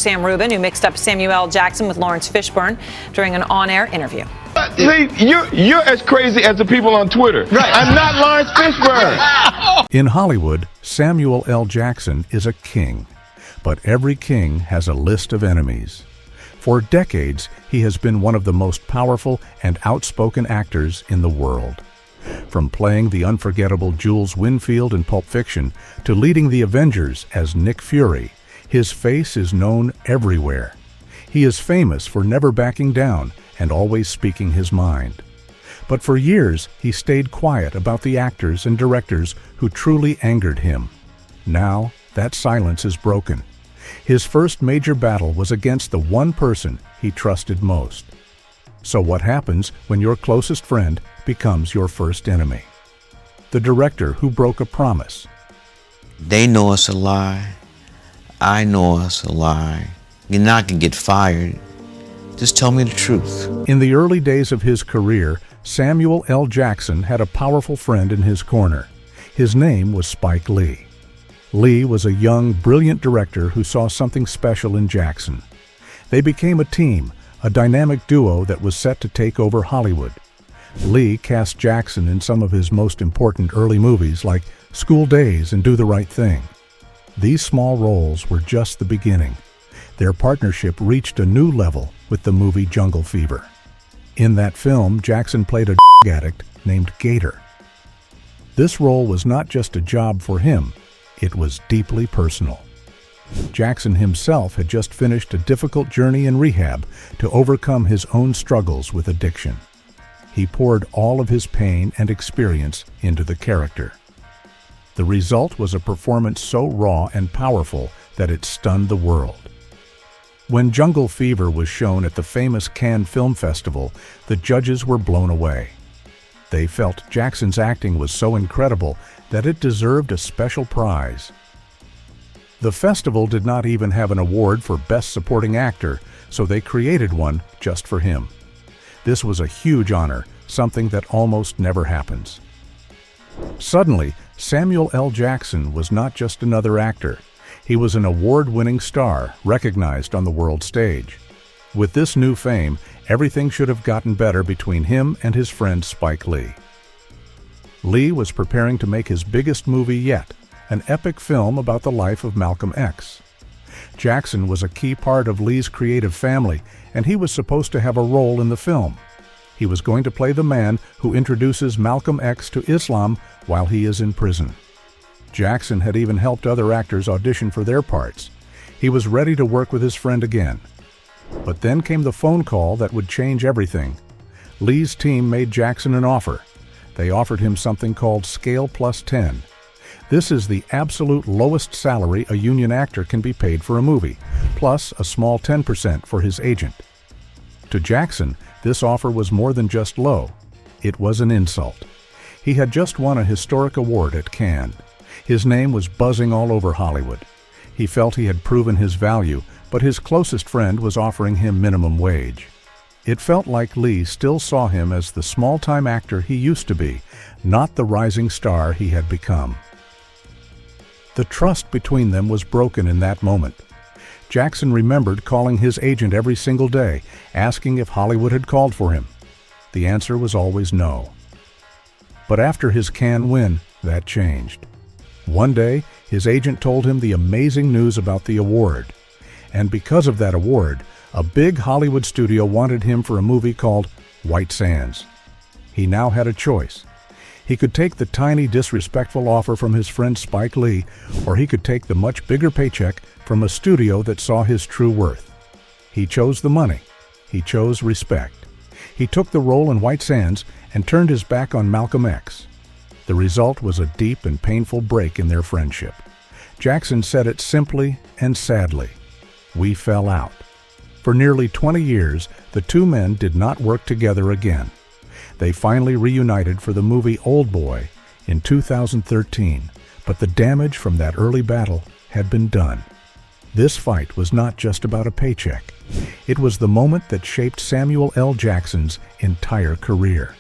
Sam Rubin, who mixed up Samuel L. Jackson with Lawrence Fishburne during an on-air interview. See, you're as crazy as the people on Twitter. Right. I'm not Lawrence Fishburne. In Hollywood, Samuel L. Jackson is a king. But every king has a list of enemies. For decades, he has been one of the most powerful and outspoken actors in the world. From playing the unforgettable Jules Winnfield in Pulp Fiction to leading the Avengers as Nick Fury, his face is known everywhere. He is famous for never backing down and always speaking his mind. But for years, he stayed quiet about the actors and directors who truly angered him. Now, that silence is broken. His first major battle was against the one person he trusted most. So what happens when your closest friend becomes your first enemy? The director who broke a promise. They know it's a lie. I know it's a lie. You're not going to get fired. Just tell me the truth. In the early days of his career, Samuel L. Jackson had a powerful friend in his corner. His name was Spike Lee. Lee was a young, brilliant director who saw something special in Jackson. They became a team, a dynamic duo that was set to take over Hollywood. Lee cast Jackson in some of his most important early movies like School Days and Do the Right Thing. These small roles were just the beginning. Their partnership reached a new level with the movie Jungle Fever. In that film, Jackson played a drug addict named Gator. This role was not just a job for him, it was deeply personal. Jackson himself had just finished a difficult journey in rehab to overcome his own struggles with addiction. He poured all of his pain and experience into the character. The result was a performance so raw and powerful that it stunned the world. When Jungle Fever was shown at the famous Cannes Film Festival, the judges were blown away. They felt Jackson's acting was so incredible that it deserved a special prize. The festival did not even have an award for Best Supporting Actor, so they created one just for him. This was a huge honor, something that almost never happens. Suddenly, Samuel L. Jackson was not just another actor. He was an award-winning star, recognized on the world stage. With this new fame, everything should have gotten better between him and his friend Spike Lee. Lee was preparing to make his biggest movie yet, an epic film about the life of Malcolm X. Jackson was a key part of Lee's creative family, and he was supposed to have a role in the film. He was going to play the man who introduces Malcolm X to Islam while he is in prison. Jackson had even helped other actors audition for their parts. He was ready to work with his friend again. But then came the phone call that would change everything. Lee's team made Jackson an offer. They offered him something called Scale Plus 10. This is the absolute lowest salary a union actor can be paid for a movie, plus a small 10% for his agent. To Jackson, this offer was more than just low. It was an insult. He had just won a historic award at Cannes. His name was buzzing all over Hollywood. He felt he had proven his value, but his closest friend was offering him minimum wage. It felt like Lee still saw him as the small-time actor he used to be, not the rising star he had become. The trust between them was broken in that moment. Jackson remembered calling his agent every single day, asking if Hollywood had called for him. The answer was always no. But after his Cannes win, that changed. One day, his agent told him the amazing news about the award. And because of that award, a big Hollywood studio wanted him for a movie called White Sands. He now had a choice. He could take the tiny, disrespectful offer from his friend Spike Lee, or he could take the much bigger paycheck from a studio that saw his true worth. He chose the money. He chose respect. He took the role in White Sands and turned his back on Malcolm X. The result was a deep and painful break in their friendship. Jackson said it simply and sadly: "We fell out." For nearly 20 years, the two men did not work together again. They finally reunited for the movie Old Boy in 2013, but the damage from that early battle had been done. This fight was not just about a paycheck. It was the moment that shaped Samuel L. Jackson's entire career.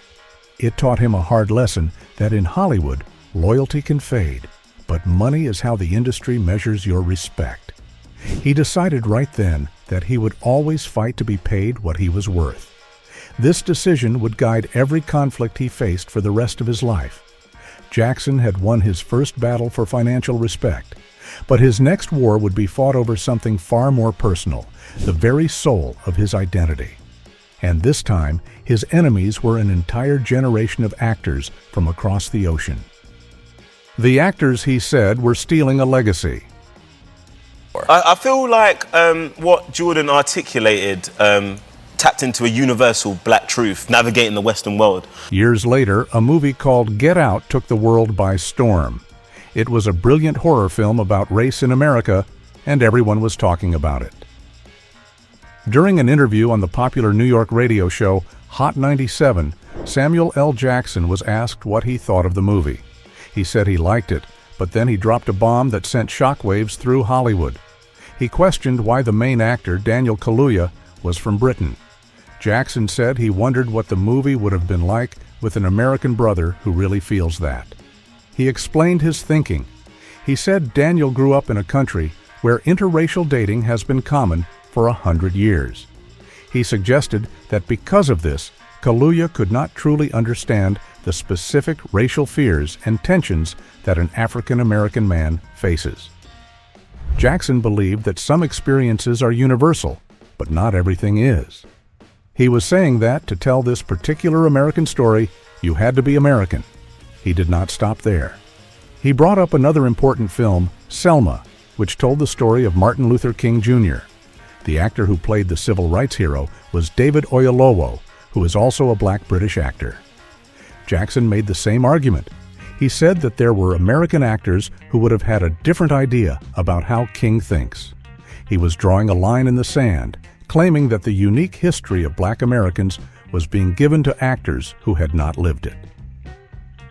It taught him a hard lesson that in Hollywood, loyalty can fade, but money is how the industry measures your respect. He decided right then that he would always fight to be paid what he was worth. This decision would guide every conflict he faced for the rest of his life. Jackson had won his first battle for financial respect, but his next war would be fought over something far more personal, the very soul of his identity. And this time, his enemies were an entire generation of actors from across the ocean. The actors, he said, were stealing a legacy. I feel like what Jordan articulated tapped into a universal black truth, navigating the Western world. Years later, a movie called Get Out took the world by storm. It was a brilliant horror film about race in America, and everyone was talking about it. During an interview on the popular New York radio show Hot 97, Samuel L. Jackson was asked what he thought of the movie. He said he liked it, but then he dropped a bomb that sent shockwaves through Hollywood. He questioned why the main actor, Daniel Kaluuya, was from Britain. Jackson said he wondered what the movie would have been like with an American brother who really feels that. He explained his thinking. He said Daniel grew up in a country where interracial dating has been common for 100 years. He suggested that because of this, Kaluuya could not truly understand the specific racial fears and tensions that an African-American man faces. Jackson believed that some experiences are universal, but not everything is. He was saying that to tell this particular American story, you had to be American. He did not stop there. He brought up another important film, Selma, which told the story of Martin Luther King Jr. The actor who played the civil rights hero was David Oyelowo, who is also a black British actor. Jackson made the same argument. He said that there were American actors who would have had a different idea about how King thinks. He was drawing a line in the sand, claiming that the unique history of black Americans was being given to actors who had not lived it.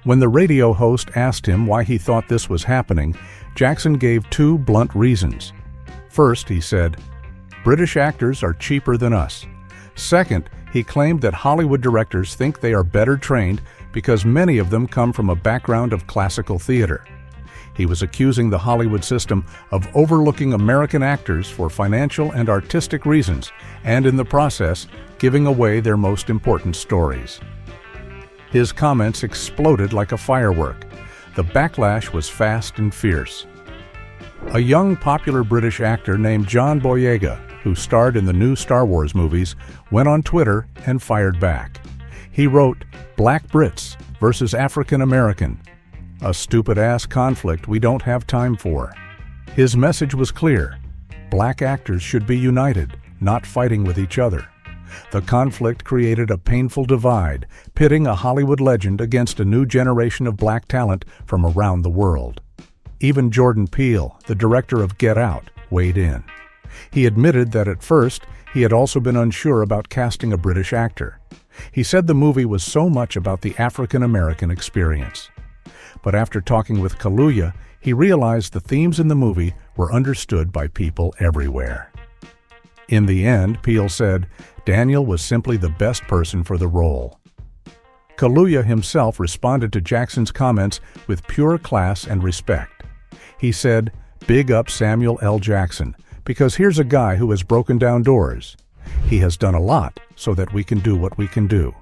When the radio host asked him why he thought this was happening, Jackson gave two blunt reasons. First, he said, British actors are cheaper than us. Second, he claimed that Hollywood directors think they are better trained because many of them come from a background of classical theater. He was accusing the Hollywood system of overlooking American actors for financial and artistic reasons, and in the process, giving away their most important stories. His comments exploded like a firework. The backlash was fast and fierce. A young, popular British actor named John Boyega, who starred in the new Star Wars movies, went on Twitter and fired back. He wrote, "Black Brits versus African American. A stupid-ass conflict we don't have time for." His message was clear. Black actors should be united, not fighting with each other. The conflict created a painful divide, pitting a Hollywood legend against a new generation of black talent from around the world. Even Jordan Peele, the director of Get Out, weighed in. He admitted that at first, he had also been unsure about casting a British actor. He said the movie was so much about the African-American experience. But after talking with Kaluuya, he realized the themes in the movie were understood by people everywhere. In the end, Peele said, Daniel was simply the best person for the role. Kaluuya himself responded to Jackson's comments with pure class and respect. He said, "Big up Samuel L. Jackson, because here's a guy who has broken down doors. He has done a lot so that we can do what we can do."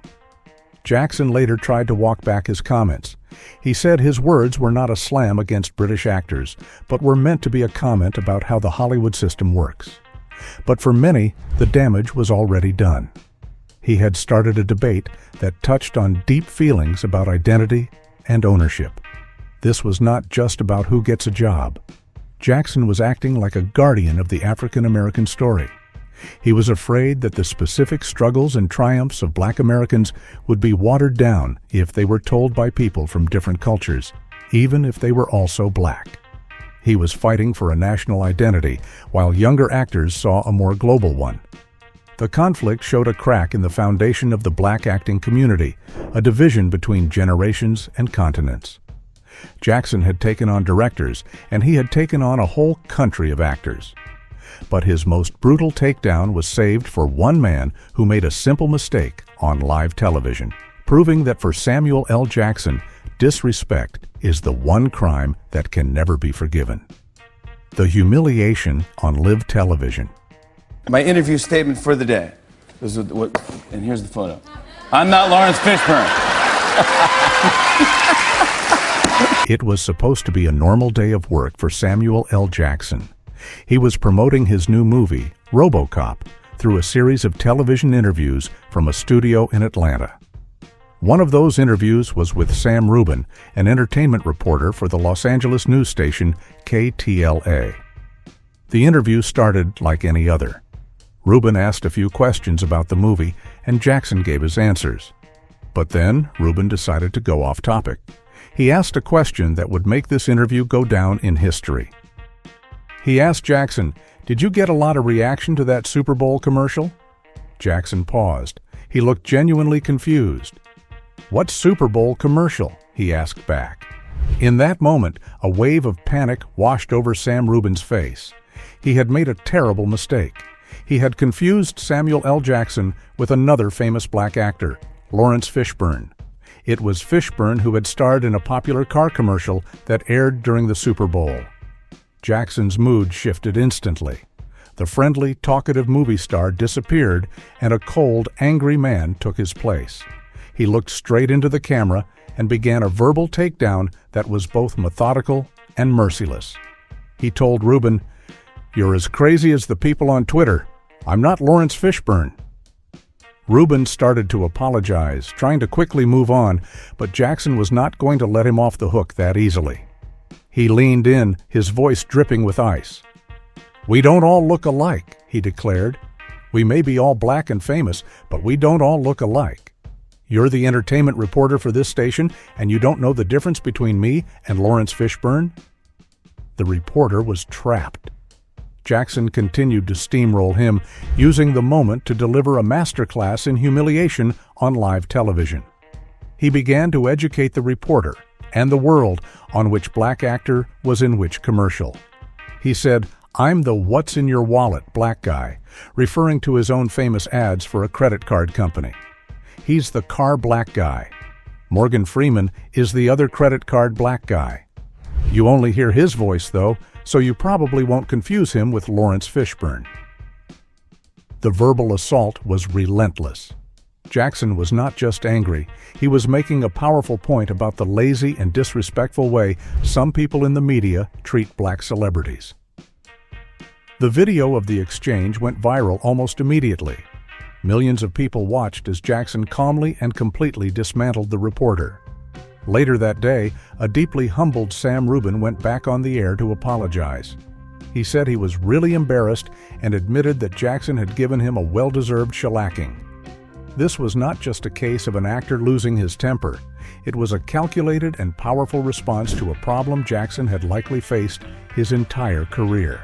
Jackson later tried to walk back his comments. He said his words were not a slam against British actors, but were meant to be a comment about how the Hollywood system works. But for many, the damage was already done. He had started a debate that touched on deep feelings about identity and ownership. This was not just about who gets a job. Jackson was acting like a guardian of the African-American story. He was afraid that the specific struggles and triumphs of black Americans would be watered down if they were told by people from different cultures, even if they were also black. He was fighting for a national identity, while younger actors saw a more global one. The conflict showed a crack in the foundation of the black acting community, a division between generations and continents. Jackson had taken on directors, and he had taken on a whole country of actors. But his most brutal takedown was saved for one man who made a simple mistake on live television, proving that for Samuel L. Jackson, disrespect is the one crime that can never be forgiven. The humiliation on live television. My interview statement for the day. This is what, and here's the photo. I'm not Lawrence Fishburne. It was supposed to be a normal day of work for Samuel L. Jackson. He was promoting his new movie, RoboCop, through a series of television interviews from a studio in Atlanta. One of those interviews was with Sam Rubin, an entertainment reporter for the Los Angeles news station KTLA. The interview started like any other. Rubin asked a few questions about the movie, and Jackson gave his answers. But then Rubin decided to go off topic. He asked a question that would make this interview go down in history. He asked Jackson, "Did you get a lot of reaction to that Super Bowl commercial?" Jackson paused. He looked genuinely confused. "What Super Bowl commercial?" he asked back. In that moment, a wave of panic washed over Sam Rubin's face. He had made a terrible mistake. He had confused Samuel L. Jackson with another famous black actor, Lawrence Fishburne. It was Fishburne who had starred in a popular car commercial that aired during the Super Bowl. Jackson's mood shifted instantly. The friendly, talkative movie star disappeared, and a cold, angry man took his place. He looked straight into the camera and began a verbal takedown that was both methodical and merciless. He told Rubin, "You're as crazy as the people on Twitter. I'm not Lawrence Fishburne." Rubin started to apologize, trying to quickly move on, but Jackson was not going to let him off the hook that easily. He leaned in, his voice dripping with ice. "We don't all look alike," he declared. "We may be all black and famous, but we don't all look alike. You're the entertainment reporter for this station, and you don't know the difference between me and Lawrence Fishburne?" The reporter was trapped. Jackson continued to steamroll him, using the moment to deliver a masterclass in humiliation on live television. He began to educate the reporter and the world on which black actor was in which commercial. He said, "I'm the what's in your wallet black guy," referring to his own famous ads for a credit card company. He's the car black guy. Morgan Freeman is the other credit card black guy. You only hear his voice, though, so you probably won't confuse him with Lawrence Fishburne. The verbal assault was relentless. Jackson was not just angry, he was making a powerful point about the lazy and disrespectful way some people in the media treat black celebrities. The video of the exchange went viral almost immediately. Millions of people watched as Jackson calmly and completely dismantled the reporter. Later that day, a deeply humbled Sam Rubin went back on the air to apologize. He said he was really embarrassed and admitted that Jackson had given him a well-deserved shellacking. This was not just a case of an actor losing his temper. It was a calculated and powerful response to a problem Jackson had likely faced his entire career.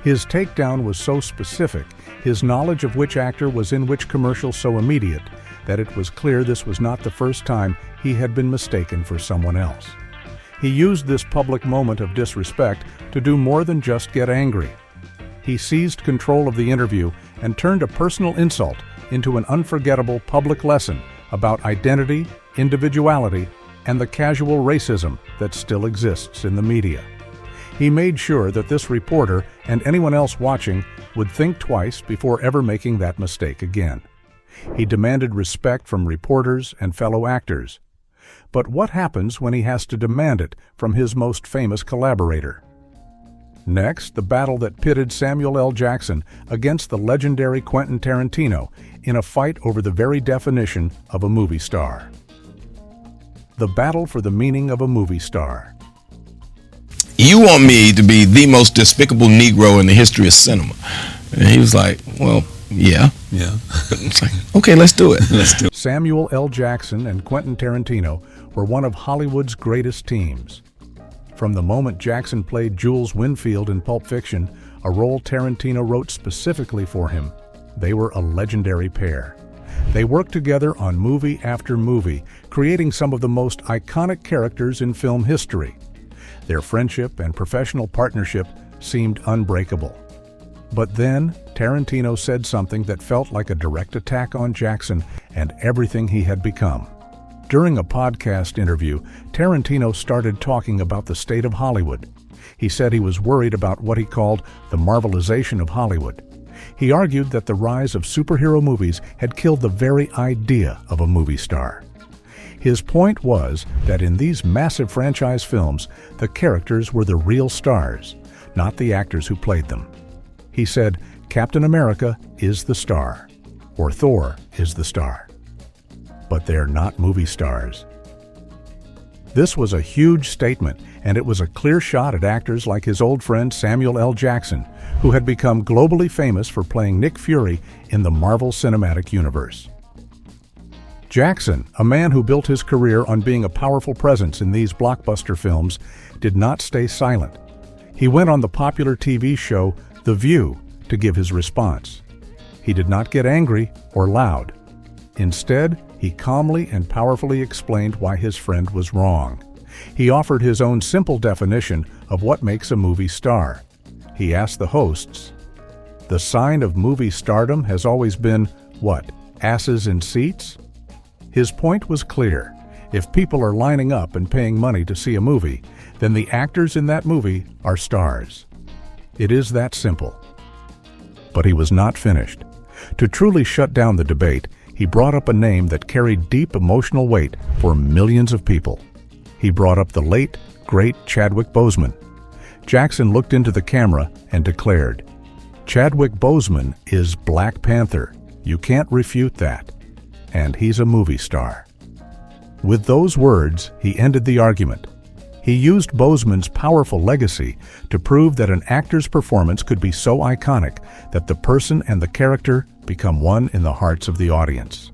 His takedown was so specific, his knowledge of which actor was in which commercial so immediate, that it was clear this was not the first time he had been mistaken for someone else. He used this public moment of disrespect to do more than just get angry. He seized control of the interview and turned a personal insult into an unforgettable public lesson about identity, individuality, and the casual racism that still exists in the media. He made sure that this reporter and anyone else watching would think twice before ever making that mistake again. He demanded respect from reporters and fellow actors. But what happens when he has to demand it from his most famous collaborator? Next, the battle that pitted Samuel L. Jackson against the legendary Quentin Tarantino in a fight over the very definition of a movie star. The battle for the meaning of a movie star. "You want me to be the most despicable Negro in the history of cinema?" And he was like, "Well, yeah." It's like, okay, let's do it. Samuel L. Jackson and Quentin Tarantino were one of Hollywood's greatest teams. From the moment Jackson played Jules Winnfield in Pulp Fiction, a role Tarantino wrote specifically for him, they were a legendary pair. They worked together on movie after movie, creating some of the most iconic characters in film history. Their friendship and professional partnership seemed unbreakable. But then, Tarantino said something that felt like a direct attack on Jackson and everything he had become. During a podcast interview, Tarantino started talking about the state of Hollywood. He said he was worried about what he called the marvelization of Hollywood. He argued that the rise of superhero movies had killed the very idea of a movie star. His point was that in these massive franchise films, the characters were the real stars, not the actors who played them. He said, Captain America is the star, or Thor is the star. But they're not movie stars. This was a huge statement, and it was a clear shot at actors like his old friend Samuel L. Jackson, who had become globally famous for playing Nick Fury in the Marvel Cinematic Universe. Jackson, a man who built his career on being a powerful presence in these blockbuster films, did not stay silent. He went on the popular TV show The View to give his response. He did not get angry or loud. Instead, he calmly and powerfully explained why his friend was wrong. He offered his own simple definition of what makes a movie star. He asked the hosts, "The sign of movie stardom has always been, what, asses in seats?" His point was clear. If people are lining up and paying money to see a movie, then the actors in that movie are stars. It is that simple. But he was not finished. To truly shut down the debate, he brought up a name that carried deep emotional weight for millions of people. He brought up the late, great Chadwick Boseman. Jackson looked into the camera and declared, "Chadwick Boseman is Black Panther. You can't refute that. And he's a movie star." With those words, he ended the argument. He used Boseman's powerful legacy to prove that an actor's performance could be so iconic that the person and the character become one in the hearts of the audience.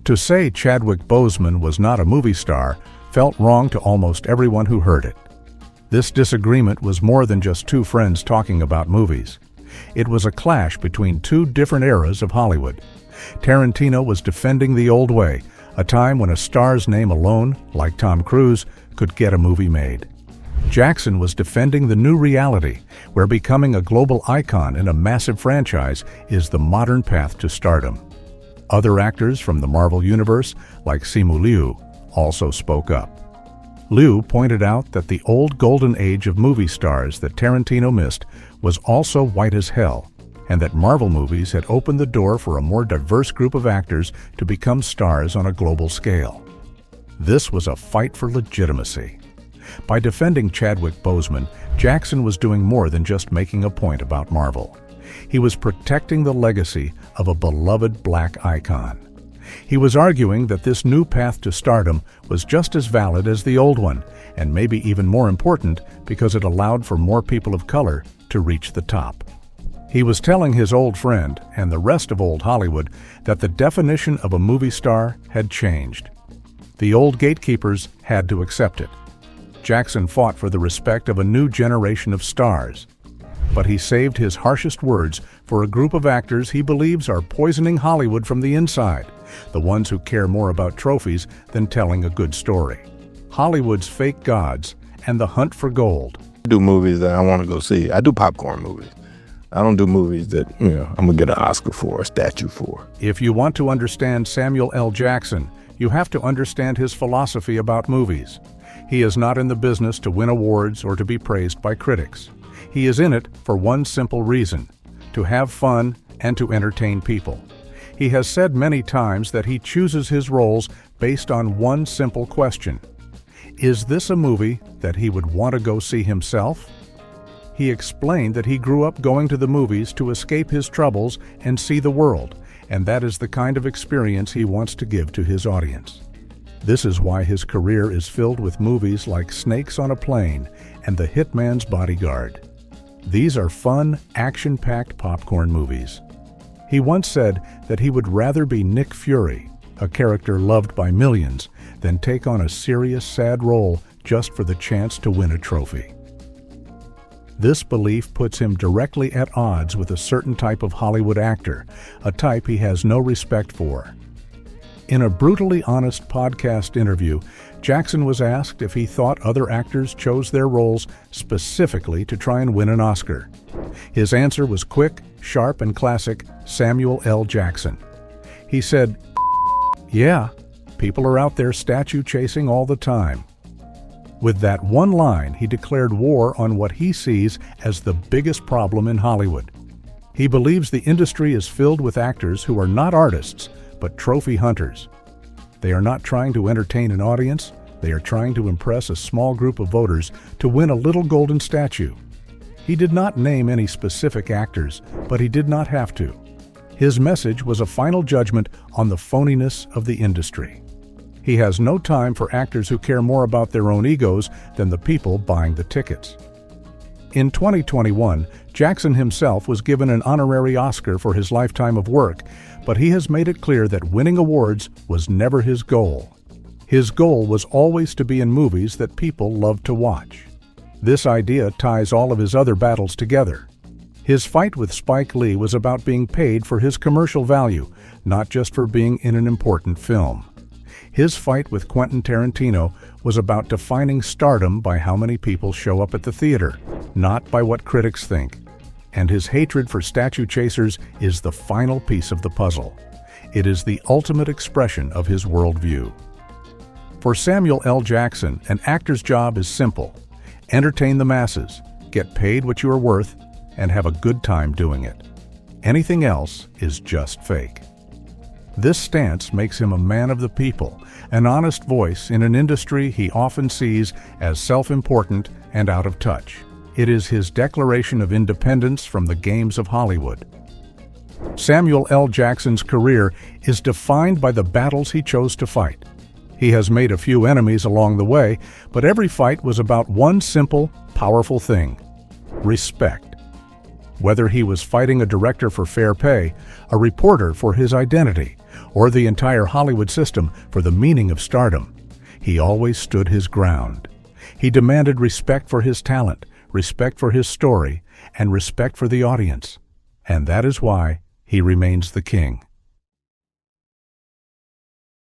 To say Chadwick Boseman was not a movie star felt wrong to almost everyone who heard it. This disagreement was more than just two friends talking about movies. It was a clash between two different eras of Hollywood. Tarantino was defending the old way, a time when a star's name alone, like Tom Cruise, could get a movie made. Jackson was defending the new reality, where becoming a global icon in a massive franchise is the modern path to stardom. Other actors from the Marvel Universe, like Simu Liu, also spoke up. Liu pointed out that the old golden age of movie stars that Tarantino missed was also white as hell, and that Marvel movies had opened the door for a more diverse group of actors to become stars on a global scale. This was a fight for legitimacy. By defending Chadwick Boseman, Jackson was doing more than just making a point about Marvel. He was protecting the legacy of a beloved black icon. He was arguing that this new path to stardom was just as valid as the old one, and maybe even more important because it allowed for more people of color to reach the top. He was telling his old friend, and the rest of old Hollywood, that the definition of a movie star had changed. The old gatekeepers had to accept it. Jackson fought for the respect of a new generation of stars. But he saved his harshest words for a group of actors he believes are poisoning Hollywood from the inside, the ones who care more about trophies than telling a good story. Hollywood's fake gods and the hunt for gold. I do movies that I want to go see. I do popcorn movies. I don't do movies that, I'm going to get an Oscar for, a statue for. If you want to understand Samuel L. Jackson, you have to understand his philosophy about movies. He is not in the business to win awards or to be praised by critics. He is in it for one simple reason: to have fun and to entertain people. He has said many times that he chooses his roles based on one simple question: is this a movie that he would want to go see himself? He explained that he grew up going to the movies to escape his troubles and see the world, and that is the kind of experience he wants to give to his audience. This is why his career is filled with movies like Snakes on a Plane and The Hitman's Bodyguard. These are fun, action-packed popcorn movies. He once said that he would rather be Nick Fury, a character loved by millions, than take on a serious, sad role just for the chance to win a trophy. This belief puts him directly at odds with a certain type of Hollywood actor, a type he has no respect for. In a brutally honest podcast interview, Jackson was asked if he thought other actors chose their roles specifically to try and win an Oscar. His answer was quick, sharp, and classic Samuel L. Jackson. He said, "Yeah, People are out there statue chasing all the time. With that one line, he declared war on what he sees as the biggest problem in Hollywood. He believes the industry is filled with actors who are not artists, but trophy hunters. They are not trying to entertain an audience, they are trying to impress a small group of voters to win a little golden statue. He did not name any specific actors, but he did not have to. His message was a final judgment on the phoniness of the industry. He has no time for actors who care more about their own egos than the people buying the tickets. In 2021, Jackson himself was given an honorary Oscar for his lifetime of work, but he has made it clear that winning awards was never his goal. His goal was always to be in movies that people loved to watch. This idea ties all of his other battles together. His fight with Spike Lee was about being paid for his commercial value, not just for being in an important film. His fight with Quentin Tarantino was about defining stardom by how many people show up at the theater, not by what critics think. And his hatred for statue chasers is the final piece of the puzzle. It is the ultimate expression of his worldview. For Samuel L. Jackson, an actor's job is simple: entertain the masses, get paid what you are worth, and have a good time doing it. Anything else is just fake. This stance makes him a man of the people, an honest voice in an industry he often sees as self-important and out of touch. It is his declaration of independence from the games of Hollywood. Samuel L. Jackson's career is defined by the battles he chose to fight. He has made a few enemies along the way, but every fight was about one simple, powerful thing: respect. Whether he was fighting a director for fair pay, a reporter for his identity, or the entire Hollywood system for the meaning of stardom, he always stood his ground. He demanded respect for his talent, respect for his story, and respect for the audience. And that is why he remains the king.